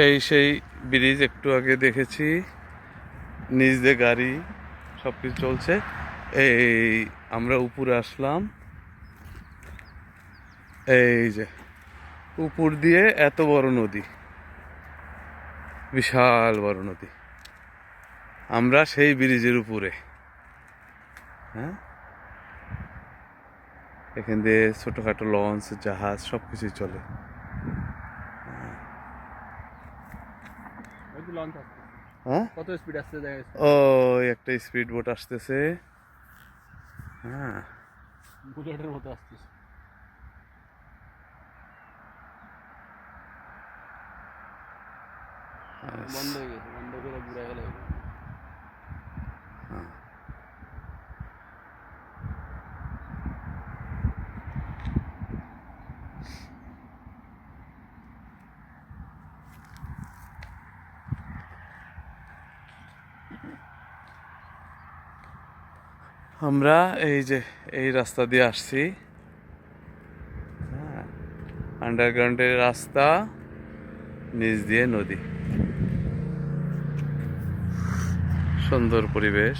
এই সেই ব্রিজ একটু আগে দেখেছি, নিচ দিয়ে গাড়ি সব কিছু চলছে। এই আমরা উপরে আসলাম, এই যে উপর দিয়ে এত বড় নদী, বিশাল বড় নদী। আমরা সেই ব্রিজের উপরে। হ্যাঁ, এখান দিয়ে ছোটখাটো লঞ্চ, জাহাজ সব কিছুই চলে। হ্যাঁ, কত স্পিড আসছে? ও একটা স্পিড বোট আসতেছে। হ্যাঁ, বুলেটের মতো আসতেছে। বন্ধ হয়ে গেছে, বন্ধ করে ঘুরে গেল। আমরা এই যে এই রাস্তা দিয়ে আসছি। হ্যাঁ, আন্ডারগ্রাউন্ডের রাস্তা, নিচ দিয়ে নদী, সুন্দর পরিবেশ।